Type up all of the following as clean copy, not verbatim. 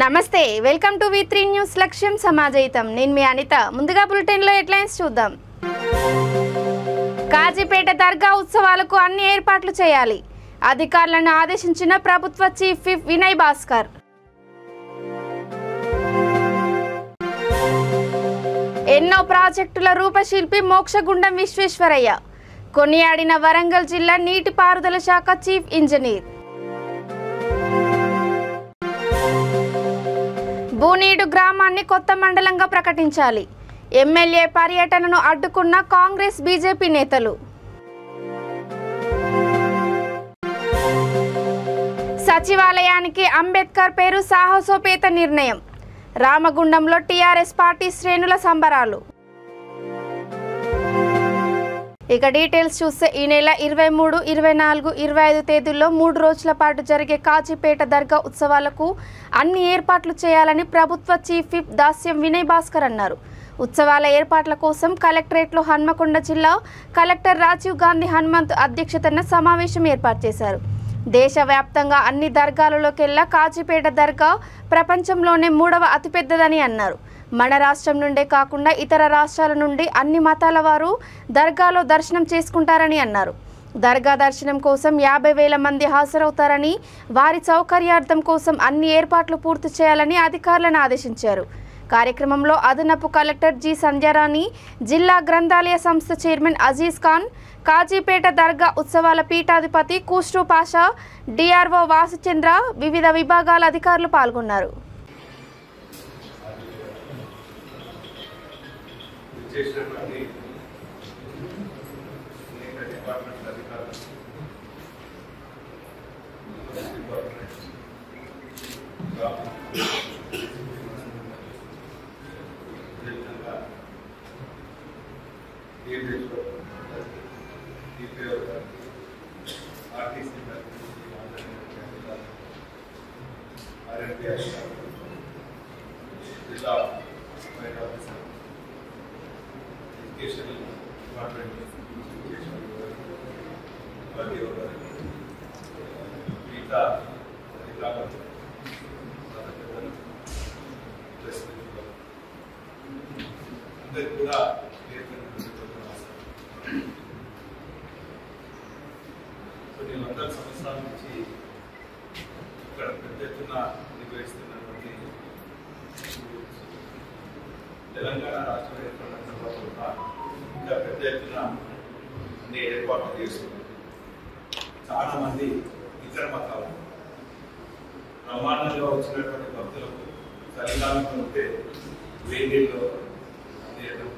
నమస్తే welcome to V3 news లక్ష్యం సమాజయితం నేను మీ అనిత ముందుగా బులెటిన్ లో హెడ్లైన్స్ చూద్దాం కాజీపేట దర్గా ఉత్సవాలకు అన్ని ఏర్పాట్లు చేయాలి అధికారులను ఆదేశించిన ప్రభుత్వ చీఫ్ విప్ వినయ్ భాస్కర్ ఎన్నో ప్రాజెక్టుల రూపశిల్పి మోక్షగుండం విశ్వేశ్వరయ్య కొనియాడిన వరంగల్ జిల్లా నీటిపారుదల శాఖ చీఫ్ ఇంజనీర్ బూనీడు గ్రామాన్ని కొత్త మండలంగా ప్రకటించాలి ఎమ్మెల్యే పర్యటనను అడ్డుకున్న కాంగ్రెస్ బీజేపీ నేతలు సచివాలయానికి అంబేద్కర్ పేరు సాహసోపేత నిర్ణయం రామగుండంలో టీఆర్ఎస్ పార్టీ శ్రేణుల సంబరాలు ఇక డీటెయిల్స్ చూస్తే ఈ నెల 23, 24, 25 తేదీల్లో 3 రోజుల పాటు జరిగే కాజీపేట దర్గా ఉత్సవాలకు అన్ని ఏర్పాట్లు చేయాలని ప్రభుత్వ చీఫ్ విప్ దాస్యం వినయ్ భాస్కర్ అన్నారు. ఉత్సవాల ఏర్పాట్ల కోసం కలెక్టరేట్లో హన్మకొండ జిల్లా కలెక్టర్ రాజీవ్ గాంధీ హనుమంత్ అధ్యక్షతన సమావేశం ఏర్పాటు చేశారు. దేశవ్యాప్తంగా అన్ని దర్గాలలోకెల్లా కాజీపేట దర్గా ప్రపంచంలోనే 3వ అతిపెద్దదని అన్నారు. మన రాష్ట్రం నుండే కాకుండా ఇతర రాష్ట్రాల నుండి అన్ని మతాల వారు దర్గాలో దర్శనం చేసుకుంటారని అన్నారు. దర్గా దర్శనం కోసం 50,000 మంది హాజరవుతారని వారి సౌకర్యార్థం కోసం అన్ని ఏర్పాట్లు పూర్తి చేయాలని అధికారులను ఆదేశించారు. కార్యక్రమంలో అదనపు కలెక్టర్ జి సంధ్యారాణి, జిల్లా గ్రంథాలయ సంస్థ చైర్మన్ అజీజ్ ఖాన్, కాజీపేట దర్గా ఉత్సవాల పీఠాధిపతి కూస్ట్రు పాషా, డిఆర్ఓ వాసుచంద్ర, వివిధ విభాగాల అధికారులు పాల్గొన్నారు. కొన్ని వందల సంవత్సరాల నుంచి ఇక్కడ పెద్ద ఎత్తున నిర్వహిస్తున్నటువంటి తెలంగాణ రాష్ట్రం ఏర్పడిన తర్వాత ఇంకా పెద్ద ఎత్తున అన్ని ఏర్పాట్లు చేస్తున్నారు. చాలా మంది ఇతర మతాలు బ్రహ్మాండంగా వచ్చినటువంటి భక్తులకు చలికాలం ఉంటే వేడిలో చేయడం,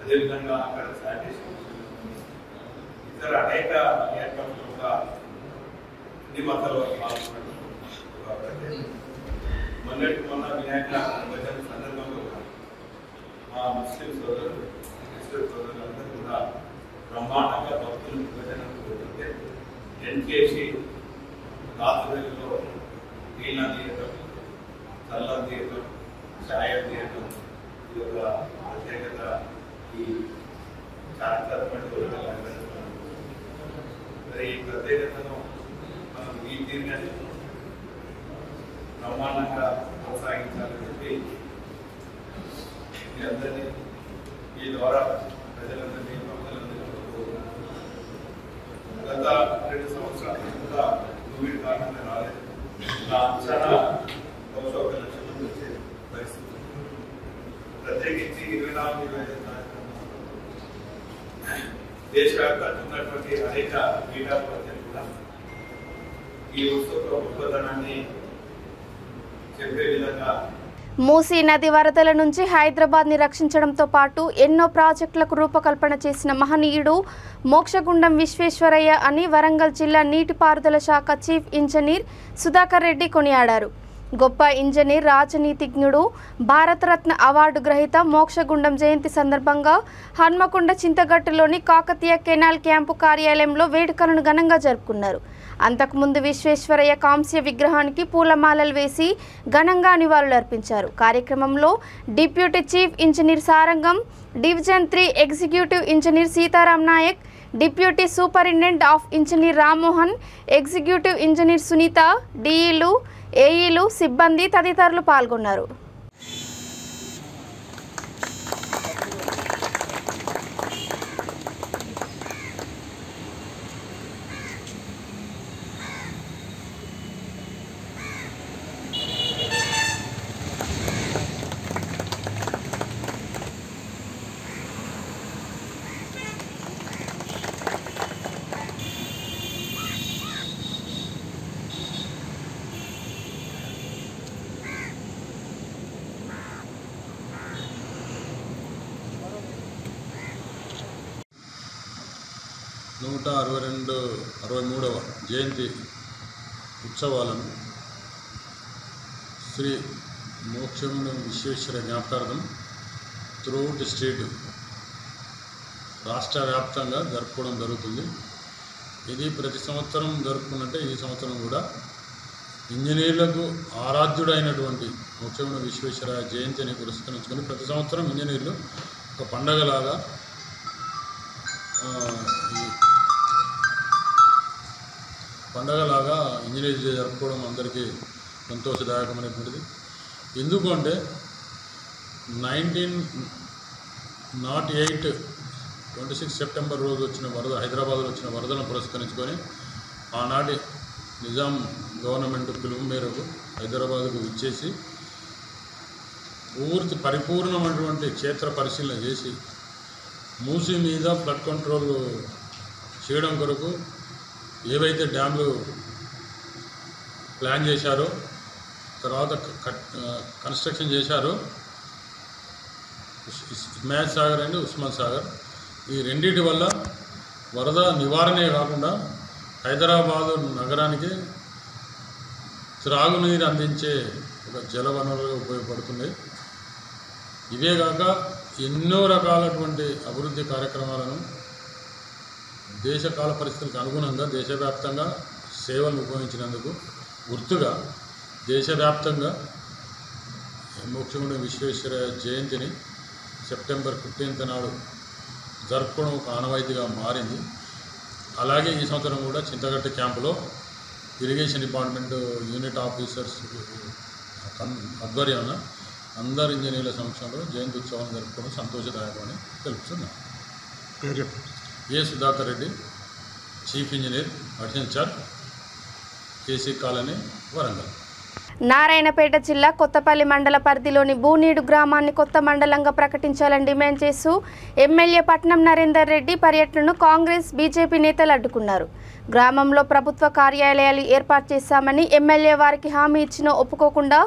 అదేవిధంగా అక్కడ శానిటేషన్ ఇతర అనేక ఏర్పాట్లు కూడా అన్ని మతాల పాల్గొనడం. మొన్న వినాయక భజన సందర్భంలో మా ముస్లిం సోదరులు, క్రిస్టియన్ సోదరులందరూ కూడా బ్రహ్మాండంగా భక్తులు భజనకు పోతుంటే ఎంకేసి రాత్రులలో నీళ్ళ తీయటం, చల్లం తీయటం, ఛాయ తీయటం, ఇది ఒక ప్రత్యేకత. ఈ చారిత్రాత్మక మరి ఈ ప్రత్యేకతను మనం ఈ తీరుగానే బ్రహ్మాండంగా కొనసాగించాలని చెప్పి మీ అందరినీ ఈ ద్వారా ప్రజలందరినీ భక్తులందరినీ గత 2 సంవత్సరాల నుంచి కూడా కోవిడ్ కారణంగా రాలేదు. నా అంచనా బహుశా 1 లక్షల మంది వచ్చే పరిస్థితి. ప్రత్యేకించి 24, 25 దేశవ్యాప్తంగా ఉన్నటువంటి అనేక పీఠాధిపతులు కూడా ఈ ఉత్సవ గొప్పతనాన్ని చెప్పే విధంగా మూసీ నది వరదల నుంచి హైదరాబాద్ని రక్షించడంతో పాటు ఎన్నో ప్రాజెక్టులకు రూపకల్పన చేసిన మహనీయుడు మోక్షగుండం విశ్వేశ్వరయ్య అని వరంగల్ జిల్లా నీటిపారుదల శాఖ చీఫ్ ఇంజనీర్ సుధాకర్ రెడ్డి కొనియాడారు. గొప్ప ఇంజనీర్, రాజనీతిజ్ఞుడు, భారతరత్న అవార్డు గ్రహీత మోక్షగుండం జయంతి సందర్భంగా హన్మకొండ చింతగట్టులోని కాకతీయ కెనాల్ క్యాంపు కార్యాలయంలో వేడుకలను ఘనంగా జరుపుకున్నారు. అంతకుముందు విశ్వేశ్వరయ్య కాంస్య విగ్రహానికి పూలమాలలు వేసి ఘనంగా నివాళులర్పించారు. కార్యక్రమంలో deputy chief engineer Sarangam, division 3 executive engineer Sitaram Nayak, deputy superintendent of engineer Rammohan, executive engineer Sunitha, డిఈలు, ఏఈలు, సిబ్బంది తదితరులు పాల్గొన్నారు. నూట 63వ జయంతి ఉత్సవాలను శ్రీ మోక్షముని విశ్వేశ్వర జ్ఞాపకార్థం త్రూఅవుట్ స్టేట్ రాష్ట్ర వ్యాప్తంగా జరుపుకోవడం జరుగుతుంది. ఇది ప్రతి సంవత్సరం జరుపుకున్నట్టే ఈ సంవత్సరం కూడా ఇంజనీర్లకు ఆరాధ్యుడైనటువంటి మోక్షముని విశ్వేశ్వర జయంతిని పురస్కరించుకొని ప్రతి సంవత్సరం ఇంజనీర్లు ఒక పండగలాగా ఇంజనీర్ జరుపుకోవడం అందరికీ సంతోషదాయకమైనటువంటిది. ఎందుకంటే 1908 26 సెప్టెంబర్ రోజు వచ్చిన వరద, హైదరాబాద్లో వచ్చిన వరదను పురస్కరించుకొని ఆనాటి నిజాం గవర్నమెంట్ పిలుపు మేరకు హైదరాబాద్కు విచ్చేసి పూర్తి పరిపూర్ణమైనటువంటి క్షేత్ర పరిశీలన చేసి మూసీ మీద ఫ్లడ్ కంట్రోల్ చేయడం కొరకు ఏవైతే డ్యామ్లు ప్లాన్ చేశారో, తర్వాత కన్స్ట్రక్షన్ చేశారో, హిమాయత్ సాగర్ అండ్ ఉస్మాన్ సాగర్, ఈ రెండింటి వల్ల వరద నివారణే కాకుండా హైదరాబాదు నగరానికి త్రాగునీరు అందించే ఒక జల వనరులుగా ఉపయోగపడుతుంది. ఇవే కాక ఎన్నో రకాలటువంటి అభివృద్ధి కార్యక్రమాలను దేశకాల పరిస్థితులకు అనుగుణంగా దేశవ్యాప్తంగా సేవలు ఉపయోగించినందుకు గుర్తుగా దేశవ్యాప్తంగా మోక్షముని విశ్వేశ్వర జయంతిని సెప్టెంబర్ 15th నాడు జరుపుకోవడం ఒక ఆనవాయితీగా మారింది. అలాగే ఈ సంవత్సరం కూడా చింతగట్ట క్యాంపులో ఇరిగేషన్ డిపార్ట్మెంట్ యూనిట్ ఆఫీసర్స్ ఆధ్వర్యాన అందరు ఇంజనీర్ల సమక్షంలో జయంతి ఉత్సవాన్ని జరుపుకోవడం సంతోషదాయకమని తెలుపుతున్నాను. A Sudhakar Reddy, chief engineer, additional charge, KC colony, Warangal. Narayanpet జిల్లా కొత్తపల్లి మండల పరిధిలోని బూనీడు గ్రామాన్ని కొత్త మండలంగా ప్రకటించాలని డిమాండ్ చేస్తూ ఎమ్మెల్యే పట్నం నరేందర్ రెడ్డి పర్యటనను కాంగ్రెస్, బీజేపీ నేతలు అడ్డుకున్నారు. గ్రామంలో ప్రభుత్వ కార్యాలయాలు ఏర్పాటు చేశామని ఎమ్మెల్యే వారికి హామీ ఇచ్చినా ఒప్పుకోకుండా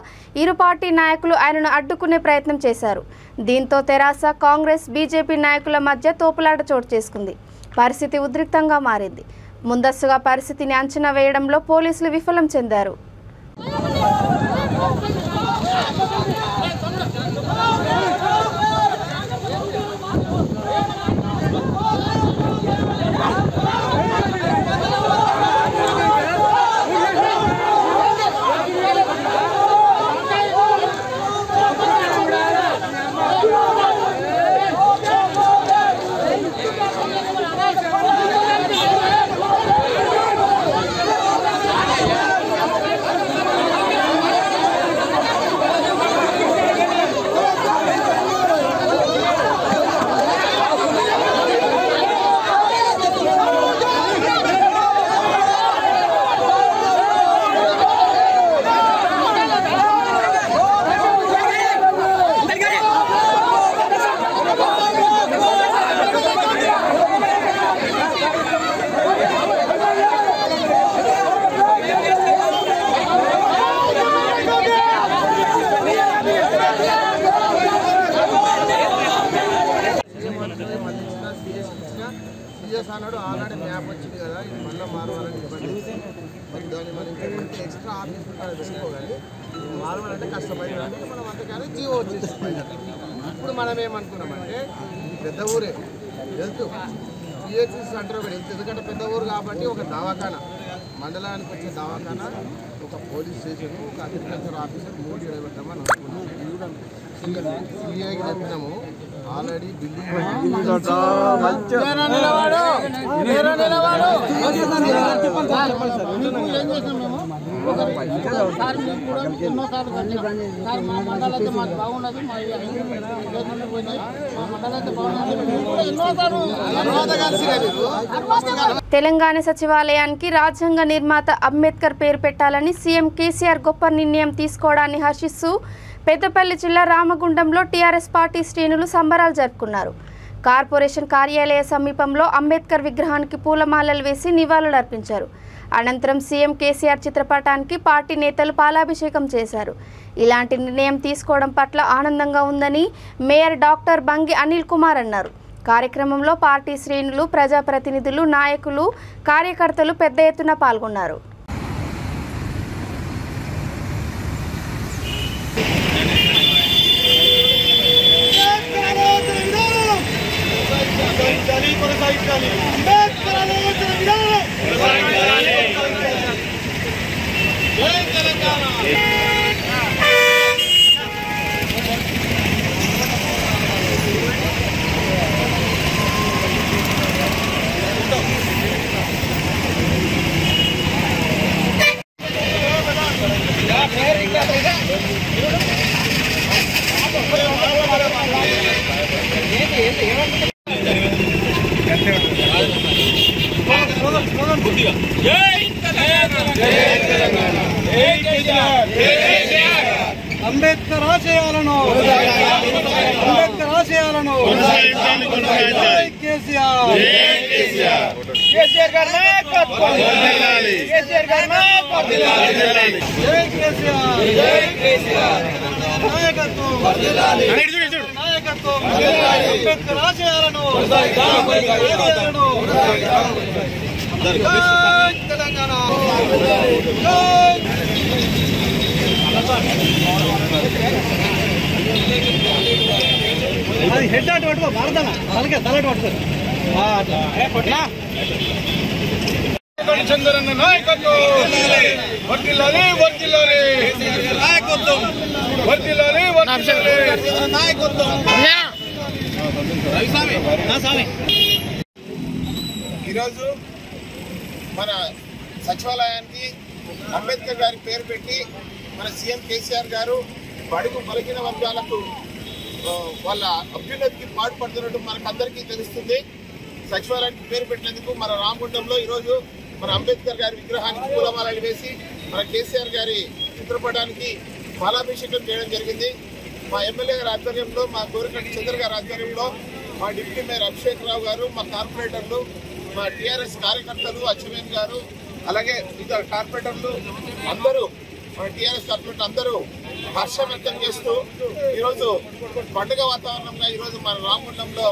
ఇరు పార్టీ నాయకులు ఆయనను అడ్డుకునే ప్రయత్నం చేశారు. దీంతో తెరాస, కాంగ్రెస్, బీజేపీ నాయకుల మధ్య తోపులాట చోటు చేసుకుంది. పరిస్థితి ఉద్రిక్తంగా మారింది. ముందస్తుగా పరిస్థితిని అంచనా వేయడంలో పోలీసులు విఫలం చెందారు. అన్నాడు ఆల్రెడీ మ్యాప్ వచ్చింది కదా, ఇది మళ్ళీ మారవాలని ఇవ్వండి. దాన్ని మనం ఇంకా ఎక్స్ట్రా ఆఫీస్ పెట్టుకోవాలి. మారవాలంటే కష్టమైందంటే మనం అంతగానే జీవో వచ్చేసి ఇప్పుడు మనం ఏమనుకున్నామంటే పెద్ద ఊరే హెల్త్ పిహెచ్సి సెంటర్ ఒకటి హెల్త్, ఎందుకంటే పెద్ద ఊరు కాబట్టి ఒక దవాఖానా, మండలానికి వచ్చే దవాఖానా, ఒక పోలీస్ స్టేషన్, ఒక అగ్రికల్చర్ ఆఫీసర్ 3 ఎడబెట్టామని అనుకున్నాం. సిఐకి చెప్పినాము ఆల్రెడీ బిల్డింగ్ ఏం చేసాం మేము తెలంగాణ సచివాలయానికి రాజ్యాంగ నిర్మాత అంబేద్కర్ పేరు పెట్టాలని సీఎం కేసీఆర్ గొప్ప నిర్ణయం తీసుకోవడాన్ని హర్షిస్తూ పెద్దపల్లి జిల్లా రామగుండంలో టీఆర్ఎస్ పార్టీ శ్రేణులు సంబరాలు జరుపుకున్నారు. కార్పొరేషన్ కార్యాలయ సమీపంలో అంబేద్కర్ విగ్రహానికి పూలమాలలు వేసి నివాళులర్పించారు. అనంతరం సీఎం కేసీఆర్ చిత్రపటానికి పార్టీ నేతలు పాలాభిషేకం చేశారు. ఇలాంటి నిర్ణయం తీసుకోవడం పట్ల ఆనందంగా ఉందని మేయర్ డాక్టర్ బంగి అనిల్ కుమార్ అన్నారు. కార్యక్రమంలో పార్టీ శ్రేణులు, ప్రజాప్రతినిధులు, నాయకులు, కార్యకర్తలు పెద్ద ఎత్తున పాల్గొన్నారు. అంబేద్కర్ ఆశయాలను కేసీఆర్ గారి నాయకత్వం అంబేద్కర్ ఆశయాలను తెలంగాణ అది హెడ్ అటు పట్టుకో భారతనా తలకే తలటు పట్టుకో చంద్రన్న నాయకత్వం వర్తిల్లాలి వర్తిల్లాలి నాయకత్వం వర్తిల్లాలి వర్తిల్లాలి నాయకత్వం. ఈరోజు మన సచివాలయానికి అంబేద్కర్ గారి పేరు పెట్టి మన సీఎం కేసీఆర్ గారు బడుగు బలహీన వర్గాలకు వాళ్ళ అభ్యున్నతికి పాటుపడుతున్నట్టు మనకందరికీ తెలుస్తుంది. సచివాలయానికి పేరు పెట్టినందుకు మన రామగుండంలో ఈరోజు మన అంబేద్కర్ గారి విగ్రహానికి పూలమాలలు వేసి మన కేసీఆర్ గారి చిత్రపటానికి పాలాభిషేకం చేయడం జరిగింది. మా ఎమ్మెల్యే గారి ఆధ్వర్యంలో, మా గోరికంటి చంద్ర గారి ఆధ్వర్యంలో, మా డిప్యూటీ మేయర్ అభిషేక్ రావు గారు, మా కార్పొరేటర్లు, మా టీఆర్ఎస్ కార్యకర్తలు, అచ్చెన్నాయుడు గారు, అలాగే ఇతర కార్పొరేటర్లు అందరూ, మన టీఆర్ఎస్ కార్పొరేటర్ అందరూ హర్షం వ్యక్తం చేస్తూ ఈరోజు పండుగ వాతావరణంగా ఈరోజు మన రామగుండంలో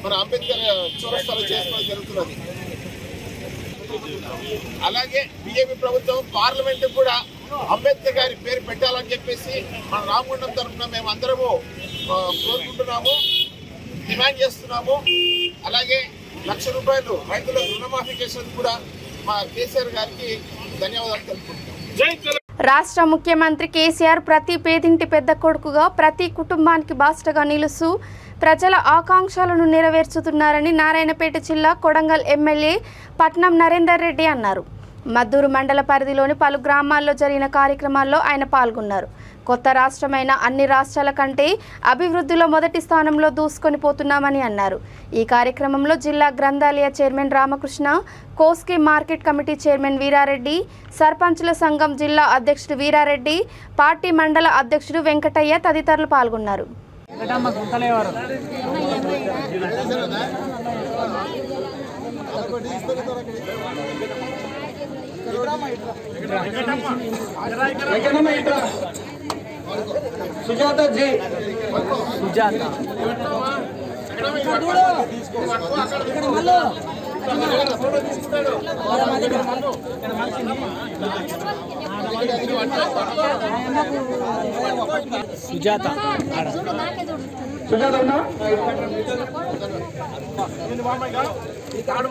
మన అంబేద్కర్ చౌరస్తాలో చేసుకోవడం జరుగుతున్నది. అలాగే బీజేపీ ప్రభుత్వం పార్లమెంట్ కూడా అంబేద్కర్ గారి పేరు పెట్టాలని చెప్పేసి మన రామగుండం తరఫున మేము అందరము కోరుకుంటున్నాము, డిమాండ్ చేస్తున్నాము. అలాగే ₹1,00,000 రైతులకు రుణమాఫీ చేసినందుకు కూడా మా కేసీఆర్ గారికి ధన్యవాదాలు తెలుపుకుంటున్నాం. రాష్ట్ర ముఖ్యమంత్రి కేసీఆర్ ప్రతి పేదింటి పెద్ద కొడుకుగా, ప్రతి కుటుంబానికి బాస్టగా నిలుస్తూ ప్రజల ఆకాంక్షలను నెరవేర్చుతున్నారని నారాయణపేట జిల్లా కొడంగల్ ఎమ్మెల్యే పట్నం నరేందర్ రెడ్డి అన్నారు. మద్దూరు మండల పరిధిలోని పలు గ్రామాల్లో జరిగిన కార్యక్రమాల్లో ఆయన పాల్గొన్నారు. కొత్త రాష్ట్రమైన అన్ని రాష్ట్రాల కంటే అభివృద్ధిలో మొదటి స్థానంలో దూసుకొని పోతున్నామని అన్నారు. ఈ కార్యక్రమంలో జిల్లా గ్రంథాలయ chairman Ramakrishna, Kosgi market committee chairman Veerareddy, సర్పంచుల సంఘం జిల్లా అధ్యక్షుడు వీరారెడ్డి, పార్టీ మండల అధ్యక్షుడు వెంకటయ్య తదితరులు పాల్గొన్నారు. సుజాత జీ సుజాత సుజాత సుజాత ఉన్నా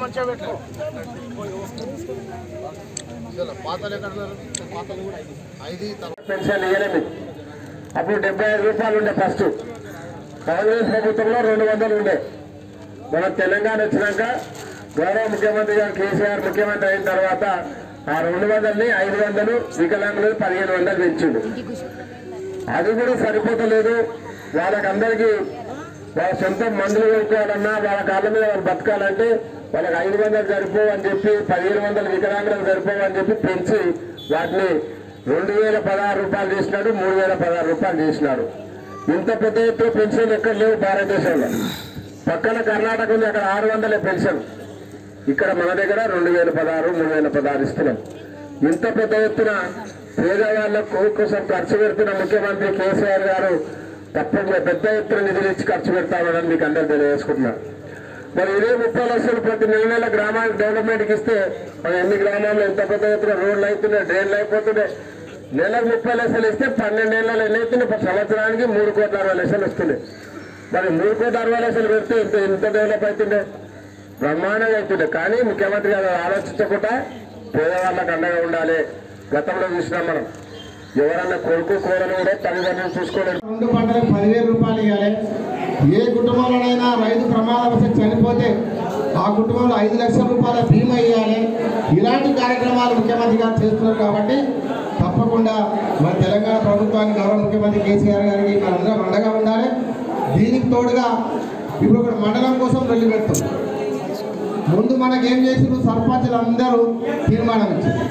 మంచిగా పెట్టుకో. పెన్షన్ ఇవ్వలేదు. అప్పుడు 75 రూపాయలు ఉండే ఫస్ట్. కాంగ్రెస్ ప్రభుత్వంలో 200 ఉండే. మన తెలంగాణ వచ్చినాక గౌరవ ముఖ్యమంత్రి గారు కేసీఆర్ ముఖ్యమంత్రి అయిన తర్వాత ఆ 200ని 500, వికలాంగులు 1500 పెంచిండు. అది కూడా సరిపోతలేదు. వాళ్ళకందరికీ వాళ్ళ సొంత మందులు కొనుక్కోవాలన్నా వాళ్ళ కాళ్ళ మీద వాళ్ళు బతకాలంటే వాళ్ళకి 500 సరిపోవు అని చెప్పి 1500 వికలాంగులకు సరిపోవు అని చెప్పి పెంచి వాటిని 2016 రూపాయలు చేసినాడు, 3016 రూపాయలు చేసినాడు. ఇంత పెద్ద ఎత్తున పెన్షన్ ఎక్కడ లేవు భారతదేశంలో. పక్కన కర్ణాటక ఉంది, అక్కడ 600 పెన్షన్. ఇక్కడ మన దగ్గర 2016, 3016 ఇస్తున్నాం. ఇంత పెద్ద ఎత్తున పేదవాళ్ళ కోసం ఖర్చు పెడుతున్న ముఖ్యమంత్రి కేసీఆర్ గారు తప్పకుండా పెద్ద ఎత్తున నిధులు ఇచ్చి ఖర్చు పెడతామని మీకు అందరూ తెలియజేసుకుంటున్నారు. మరి ఇదే 30 లక్షలు ప్రతి నెల గ్రామానికి డెవలప్మెంట్కి ఇస్తే మన ఎన్ని గ్రామాల్లో ఎంత పెద్ద ఎత్తున రోడ్లు అవుతున్నాయి, డ్రైన్లు అయిపోతున్నాయి. నెలకు 30 లక్షలు ఇస్తే 12 ఏళ్ళలో ఎన్ని అవుతున్నాయి? సంవత్సరానికి 3,60,00,000 వస్తున్నాయి. మరి 3,60,00,000 పెడితే ఇంత డెవలప్ అవుతుండే, బ్రహ్మాండంగా అవుతుండే. కానీ ముఖ్యమంత్రి గారు ఆలోచించకుండా పేదవాళ్ళకు అండగా ఉండాలి. గతంలో చూసినాం మనం, ఎవరన్నా కొడుకు కోడలు కూడా తల్లిదండ్రులు చూసుకోలేదు. 2 పంటలకు 10,000 రూపాయలు ఇవ్వాలి. ఏ కుటుంబంలోనైనా రైతు ప్రమాదవశాత్తు చనిపోతే ఆ కుటుంబంలో 5 లక్షల రూపాయల బీమా ఇవ్వాలి. ఇలాంటి కార్యక్రమాలు ముఖ్యమంత్రి గారు చేస్తున్నారు కాబట్టి తప్పకుండా మన తెలంగాణ ప్రభుత్వానికి గౌరవ ముఖ్యమంత్రి కేసీఆర్ గారికి మనందరం అండగా ఉండాలి. దీనికి తోడుగా ఇప్పుడు ఒక మండలం కోసం వెళ్ళి పెడతాం. ముందు మనకేం చేసిరు, సర్పంచులు అందరూ తీర్మానం ఇచ్చారు,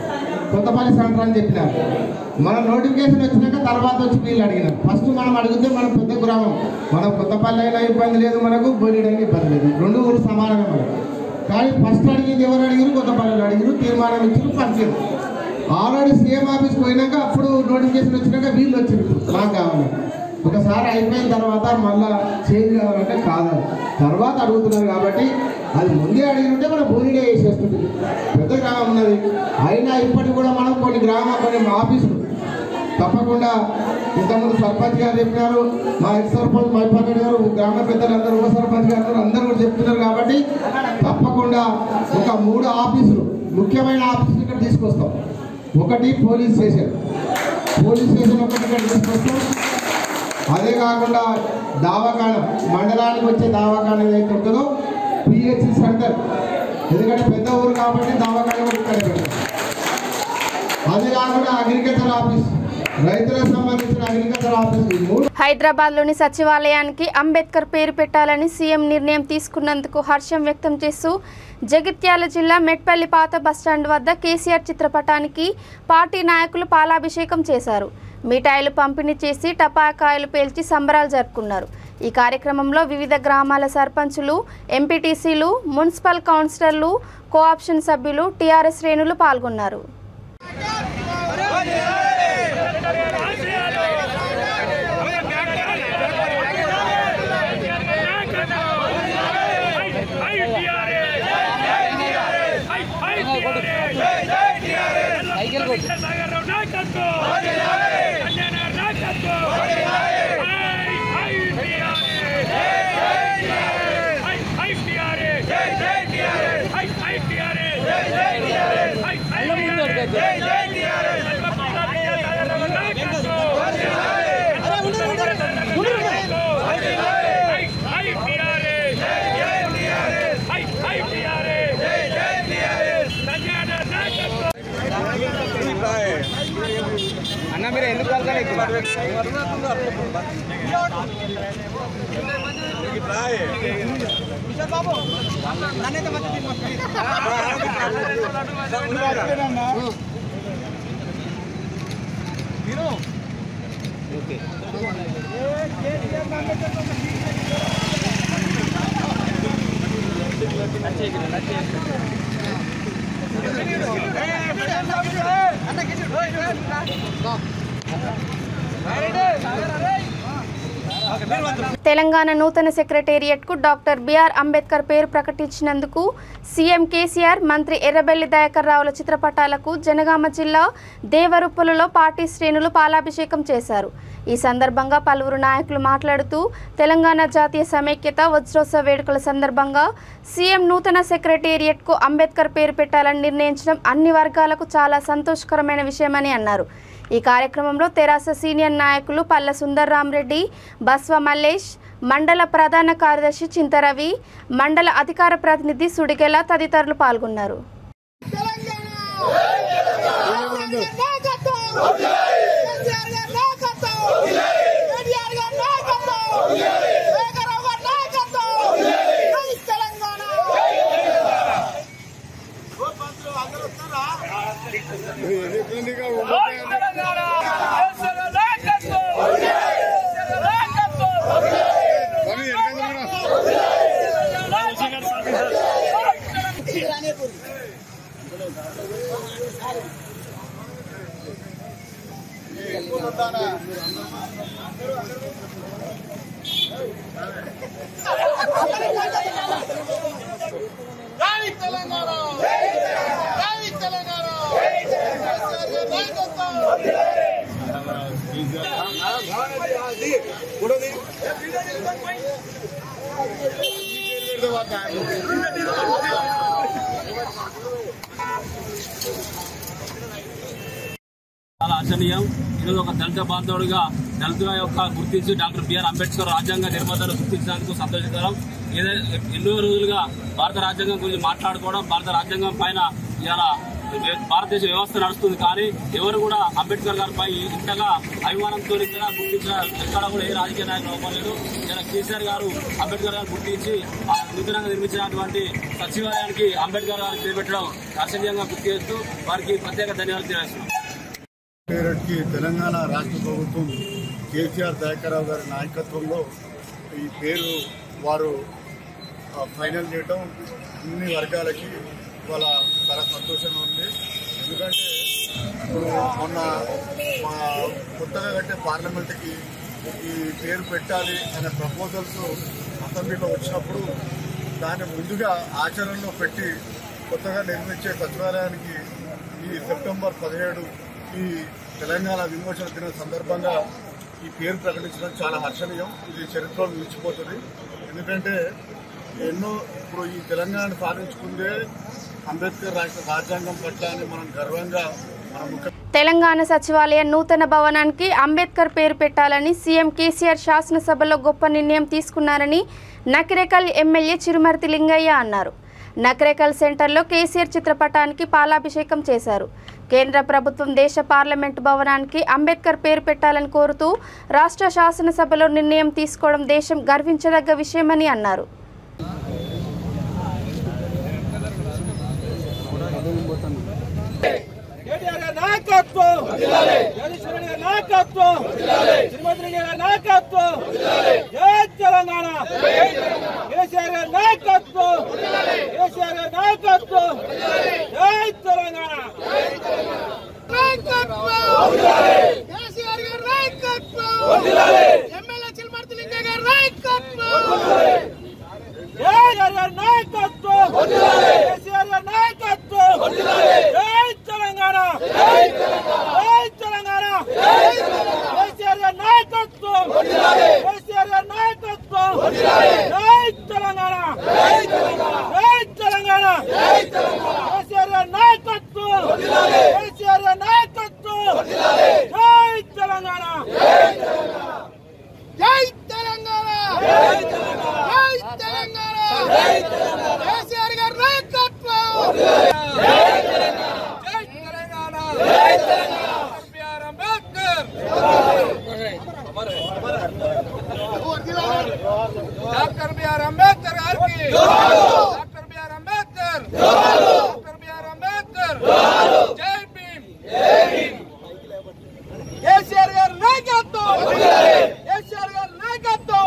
కొత్తపల్లి సెంటర్ అని చెప్పినారు. మన నోటిఫికేషన్ వచ్చినాక తర్వాత వచ్చి వీళ్ళు అడిగినారు. ఫస్ట్ మనం అడిగితే మనం పెద్ద గ్రామం, మనం కొత్తపల్లి అయినా ఇబ్బంది లేదు, మనకు బోలీడైనా ఇబ్బంది లేదు, 2 ఊరు సమానమే మనకు. కానీ ఫస్ట్ అడిగింది ఎవరు అడిగారు? కొత్తపల్లిలో అడిగారు, తీర్మానం ఇచ్చారు, పంచారు. ఆల్రెడీ సీఎం ఆఫీస్కి పోయినాక అప్పుడు నోటిఫికేషన్ వచ్చినాక వీళ్ళు వచ్చింది నాకు కావాలి. ఒకసారి అయిపోయిన తర్వాత మళ్ళీ చేంజ్ కావాలంటే కాదని తర్వాత అడుగుతున్నారు. కాబట్టి అది ముందే అడిగినట్టే మనం బోలీడే వేసేస్తుంది. పెద్ద గ్రామం ఉన్నది, అయినా ఇప్పటికి కూడా మనం కొన్ని ఆఫీసులు తప్పకుండా ఇంతకుముందు సర్పంచ్ గారు చెప్పినారు, మా ఎక్స్ సర్పంచ్ మైపాటి గారు, గ్రామ పెద్దలు అందరూ, ఉప సర్పంచ్ గారు అందరూ కూడా చెప్తున్నారు. కాబట్టి తప్పకుండా ఒక 3 ఆఫీసులు, ముఖ్యమైన ఆఫీసులు ఇక్కడ తీసుకొస్తాం. ఒకటి పోలీస్ స్టేషన్ ఒకటి ఇక్కడ తీసుకొస్తాం. అదే కాకుండా దవాఖాన, మండలానికి వచ్చే దవాఖాన ఏదైతే ఉంటుందో పిహెచ్సి సెంటర్, ఎందుకంటే పెద్ద ఊరు కాబట్టి దవాఖాన కూడా ఇక్కడ పెడతాం. అదే కాకుండా అగ్రికల్చర్ ఆఫీస్, రైతులకు సంబంధించిన అగ్రికల్చర్ ఆఫీస్. హైదరాబాద్లోని సచివాలయానికి అంబేద్కర్ పేరు పెట్టాలని సీఎం నిర్ణయం తీసుకున్నందుకు హర్షం వ్యక్తం చేస్తూ జగిత్యాల జిల్లా మెట్పల్లి పాత బస్టాండ్ వద్ద కేసీఆర్ చిత్రపటానికి పార్టీ నాయకులు పాలాభిషేకం చేశారు. మిఠాయిలు పంపిణీ చేసి టపాకాయలు పేల్చి సంబరాలు జరుపుకున్నారు. ఈ కార్యక్రమంలో వివిధ గ్రామాల సర్పంచులు, ఎంపీటీసీలు, మున్సిపల్ కౌన్సిలర్లు, కోఆప్షన్ సభ్యులు, టీఆర్ఎస్ శ్రేణులు పాల్గొన్నారు. అన్న మీరు ఎందుకు వెళ్తారు? తెలంగాణ నూతన సెక్రటేరియట్కు డాక్టర్ బిఆర్ అంబేద్కర్ పేరు ప్రకటించినందుకు సీఎం కేసీఆర్, మంత్రి ఎర్రబెల్లి దయాకర్ రావుల చిత్రపటాలకు జనగామ జిల్లా దేవరుప్పులలో పార్టీ శ్రేణులు పాలాభిషేకం చేశారు. ఈ సందర్భంగా పలువురు నాయకులు మాట్లాడుతూ తెలంగాణ జాతీయ సమైక్యత వజ్రోత్సవ వేడుకల సందర్భంగా సీఎం నూతన సెక్రటేరియట్కు అంబేద్కర్ పేరు పెట్టాలని నిర్ణయించడం అన్ని వర్గాలకు చాలా సంతోషకరమైన విషయమని అన్నారు. ఈ కార్యక్రమంలో తెరాస సీనియర్ నాయకులు పల్ల సుందర్రామరెడ్డి, బస్వ మల్లేష్, మండల ప్రధాన కార్యదర్శి చింతరవి, మండల అధికార ప్రతినిధి సుడిగెల తదితరులు పాల్గొన్నారు. చాలా ఆశనీయం. ఈరోజు ఒక దళిత బాంధవుడిగా దళితుల యొక్క గుర్తించి డాక్టర్ బిఆర్ అంబేద్కర్ రాజ్యాంగ నిర్మాతను గుర్తించినందుకు సంతోషకరం. ఎన్నో రోజులుగా భారత రాజ్యాంగం గురించి మాట్లాడుకోవడం, భారత రాజ్యాంగం పైన ఇలా భారతదేశ వ్యవస్థ నడుస్తుంది. కానీ ఎవరు కూడా అంబేద్కర్ గారిపై ఇంతగా అభిమానంతో గుర్తించిన ఎక్కడ కూడా ఏ రాజకీయ నాయకులు అవ్వలేదు. ఇలా కేసీఆర్ గారు అంబేద్కర్ గారు గుర్తించి నూతనంగా నిర్మించినటువంటి సచివాలయానికి అంబేద్కర్ గారు చేపట్టడం హర్షణీయంగా గుర్తు చేస్తూ వారికి ప్రత్యేక ధన్యవాదాలు తెలియజేస్తున్నాం. తెలంగాణ రాష్ట్ర ప్రభుత్వం కేసీఆర్ దయాకర్రావు గారి నాయకత్వంలో ఈ పేరు వారు ఫైనల్ చేయడం అన్ని వర్గాలకి వాళ్ళ చాలా సంతోషంగా ఉంది. ఎందుకంటే ఇప్పుడు మొన్న మా కొత్తగా కట్టే పార్లమెంట్కి ఈ పేరు పెట్టాలి అనే ప్రపోజల్స్ అసెంబ్లీలో వచ్చినప్పుడు దాన్ని ముందుగా ఆచరణలో పెట్టి కొత్తగా నిర్మించే సచివాలయానికి ఈ సెప్టెంబర్ 17 ఈ తెలంగాణ విమోచన దినం సందర్భంగా ఈ పేరు ప్రకటించడం చాలా హర్షణీయం. ఇది చరిత్రలో నిలిచిపోతుంది. ఎందుకంటే ఎన్నో ఇప్పుడు ఈ తెలంగాణ సాధించుకుందే అంబేద్కర్ రాజ్యాంగం పట్ల అని మనం గర్వంగా తెలంగాణ సచివాలయ నూతన భవనానికి అంబేద్కర్ పేరు పెట్టాలని సీఎం కేసీఆర్ శాసనసభలో గొప్ప నిర్ణయం తీసుకున్నారని నకిరేకల్ ఎమ్మెల్యే చిరుమర్తి లింగయ్య అన్నారు. నకిరేకల్ సెంటర్లో కేసీఆర్ చిత్రపటానికి పాలాభిషేకం చేశారు. కేంద్ర ప్రభుత్వం దేశ పార్లమెంటు భవనానికి అంబేద్కర్ పేరు పెట్టాలని కోరుతూ రాష్ట్ర శాసనసభలో నిర్ణయం తీసుకోవడం దేశం గర్వించదగ్గ విషయమని అన్నారు. డాక్టర్ బిఆర్ అంబేద్కర్ గారికి doctor B R Ambedkar doctor B R Ambedkar జై భీమ్ కేసీఆర్ గారి నాయకత్వం కేసీఆర్ గారి నాయకత్వం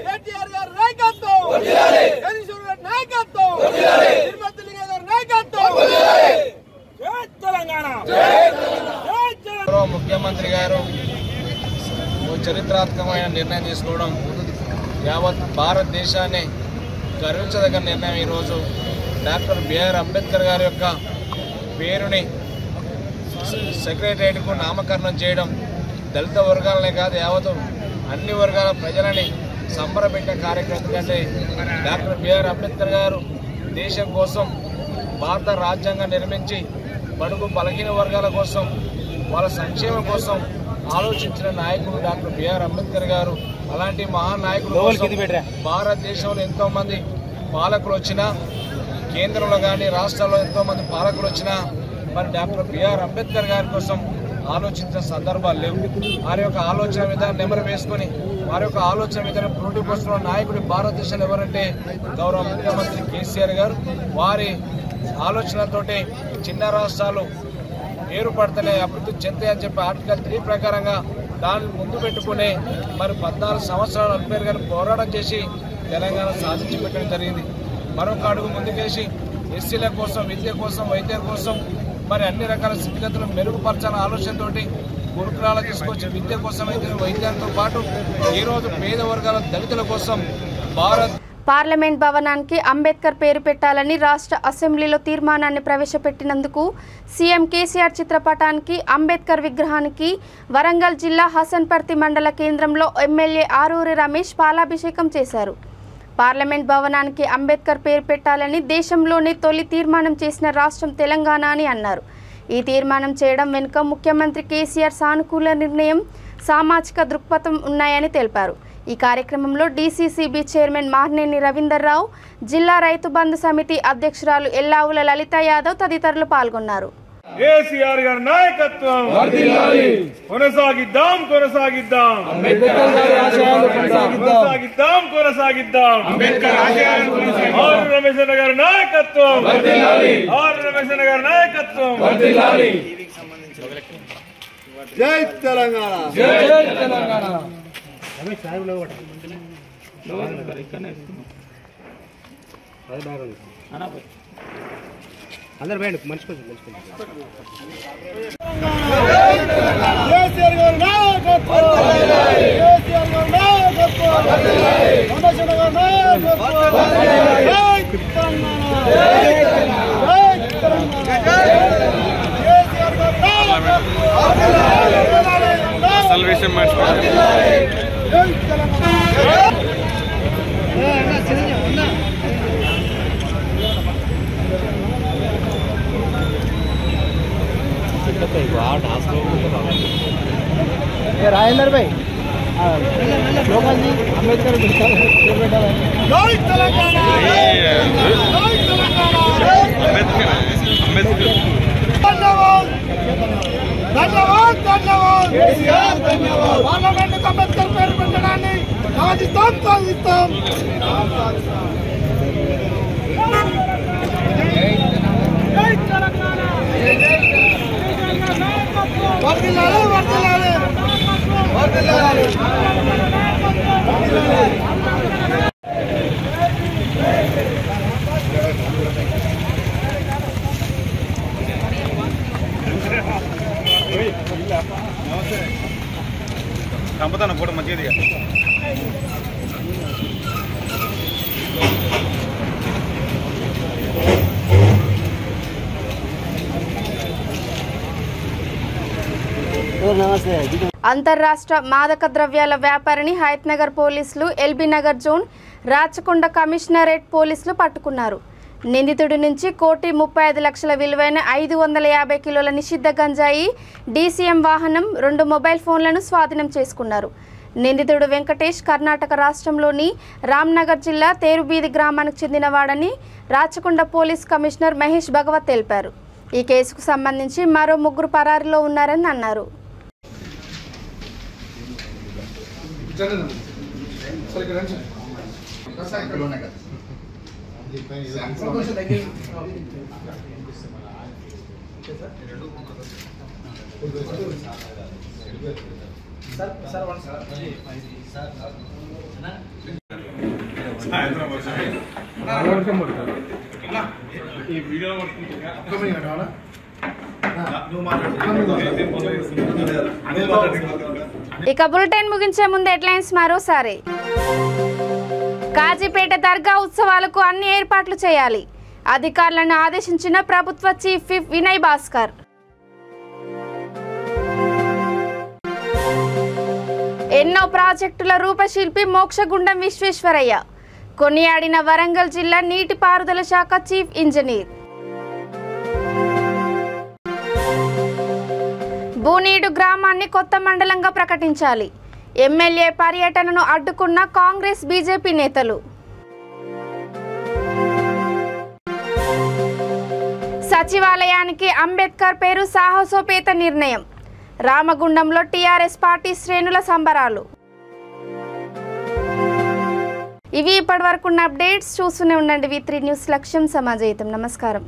కేటీఆర్ గారి నాయకత్వం కేసీఆర్ గారి నాయకత్వం తిరుపతి లింగ గారి నాయకత్వం జై తెలంగాణ ముఖ్యమంత్రి గారు చరిత్రాత్మకమైన నిర్ణయం తీసుకోవడం యావత్ భారతదేశాన్ని గర్వించదగ్గ నిర్ణయం. ఈరోజు డాక్టర్ బిఆర్ అంబేద్కర్ గారి యొక్క పేరుని సెక్రటరియట్కు నామకరణం చేయడం దళిత వర్గాలనే కాదు యావత్ అన్ని వర్గాల ప్రజలని సంబరపెట్టే కార్యక్రమం. కంటే డాక్టర్ బిఆర్ అంబేద్కర్ గారు దేశం కోసం భారత రాజ్యాంగం నిర్మించి బడుగు బలహీన వర్గాల కోసం వాళ్ళ సంక్షేమం కోసం ఆలోచించిన నాయకుడు డాక్టర్ బిఆర్ అంబేద్కర్ గారు. అలాంటి మహానాయకుడు భారతదేశంలో ఎంతో మంది పాలకులు వచ్చినా, కేంద్రంలో కానీ రాష్ట్రాల్లో ఎంతో మంది పాలకులు వచ్చినా మరి డాక్టర్ బిఆర్ అంబేద్కర్ గారి కోసం ఆలోచించిన సందర్భాలు లేవు. వారి యొక్క ఆలోచన విధానం నెమరు వేసుకొని వారి యొక్క ఆలోచన విధానం పునరుద్ధరిస్తున్న నాయకుడి భారతదేశంలో ఎవరంటే గౌరవ ముఖ్యమంత్రి కేసీఆర్ గారు. వారి ఆలోచనతోటి చిన్న రాష్ట్రాలు ఏర్పడతలే అభివృద్ధి చెందాయి అని చెప్పి ఆర్టికల్ 3 ప్రకారంగా దాన్ని ముందు పెట్టుకునే మరి 14 సంవత్సరాలు అంబేద్కర్ గారు పోరాటం చేసి తెలంగాణ సాధించి పెట్టడం జరిగింది. మరొక అడుగు ముందుకేసి ఎస్సీల కోసం, విద్య కోసం, వైద్యం కోసం మరి అన్ని రకాల స్థితిగతులను మెరుగుపరచాలన్న ఆలోచనతోటి గురుకులాలు తీసుకొచ్చి విద్య కోసం అయితే వైద్యంతో పాటు ఈరోజు పేద వర్గాల దళితుల కోసం పార్లమెంట్ భవనానికి అంబేద్కర్ పేరు పెట్టాలని రాష్ట్ర అసెంబ్లీలో తీర్మానాన్ని ప్రవేశపెట్టినందుకు సీఎం కేసీఆర్ చిత్రపటానికి అంబేద్కర్ విగ్రహానికి వరంగల్ జిల్లా హసన్పర్తి మండల కేంద్రంలో ఎమ్మెల్యే ఆరూరి రమేష్ పాలాభిషేకం చేశారు. పార్లమెంట్ భవనానికి అంబేద్కర్ పేరు పెట్టాలని దేశంలోనే తొలి తీర్మానం చేసిన రాష్ట్రం తెలంగాణ అని అన్నారు. ఈ తీర్మానం చేయడం వెనుక ముఖ్యమంత్రి కేసీఆర్ సానుకూల నిర్ణయం, సామాజిక దృక్పథం ఉన్నాయని తెలిపారు. ఈ కార్యక్రమంలో డీసీసీబీ చైర్మన్ మార్నేని రవీందర్ రావు, జిల్లా రైతు బంధు సమితి అధ్యక్షురాలు ఎల్లావుల లలిత యాదవ్ తదితరులు పాల్గొన్నారు. కేసీఆర్ గారి నాయకత్వం కొనసాగిద్దాం కొనసాగిద్దాం కొనసాగిద్దాం కొనసాగిద్దాం ఆర్ రమేష్ గారి నాయకత్వం ఆర్ రమేష్ గారి నాయకత్వం. జై తెలంగాణ జై తెలంగాణ. అందరు బయట మనిషి కొంచెం राजेंद्र भाई लोकल जी अंबेडकर पार्लमेंट अंबेडकर పేరు పెట్టడాన్ని సాధిస్తాం సాధిస్తాం. సంపదన ఫోటో మంచిది. అంతర్రాష్ట్ర మాదక ద్రవ్యాల వ్యాపారిని హయత్నగర్ పోలీసులు, LB Nagar zone, Rachakonda commissionerate పోలీసులు పట్టుకున్నారు. నిందితుడి నుంచి 1,35,00,000 విలువైన 550 కిలోల నిషిద్ధ గంజాయి, డీసీఎం వాహనం, 2 మొబైల్ ఫోన్లను స్వాధీనం చేసుకున్నారు. నిందితుడు వెంకటేష్ కర్ణాటక రాష్ట్రంలోని రామ్నగర్ జిల్లా తేరుబీది గ్రామానికి చెందినవాడని రాచకొండ పోలీస్ కమిషనర్ మహేష్ భగవత్ తెలిపారు. ఈ కేసుకు సంబంధించి మరో 3 పరారీలో ఉన్నారని అన్నారు. ఇక బులెటిన్ ముగించే ముందు హెడ్లైన్స్ మరోసారి. కాజీపేట దర్గా ఉత్సవాలకు అన్ని ఏర్పాట్లు చేయాలి, అధికారులను ఆదేశించిన ప్రభుత్వ చీఫ్ విప్ వినయ్ భాస్కర్. ఎన్నో ప్రాజెక్టుల రూపశిల్పి మోక్షగుండం విశ్వేశ్వరయ్య, కొనియాడిన వరంగల్ జిల్లా నీటిపారుదల శాఖ చీఫ్ ఇంజనీర్. బూనీడు గ్రామాన్ని కొత్త మండలంగా ప్రకటించాలి, ఎమ్మెల్యే పర్యటనను అడ్డుకున్న కాంగ్రెస్ బీజేపీ నేతలు. సచివాలయానికి అంబేద్కర్ పేరు సాహసోపేత నిర్ణయం. రామగుండంలో టీఆర్ఎస్ పార్టీ శ్రేణుల సంబరాలు. ఇవి ఇప్పటివరకున్న అప్డేట్స్. చూస్తూనే ఉండండి V3 న్యూస్. లక్ష్యం సమాజహితం. నమస్కారం.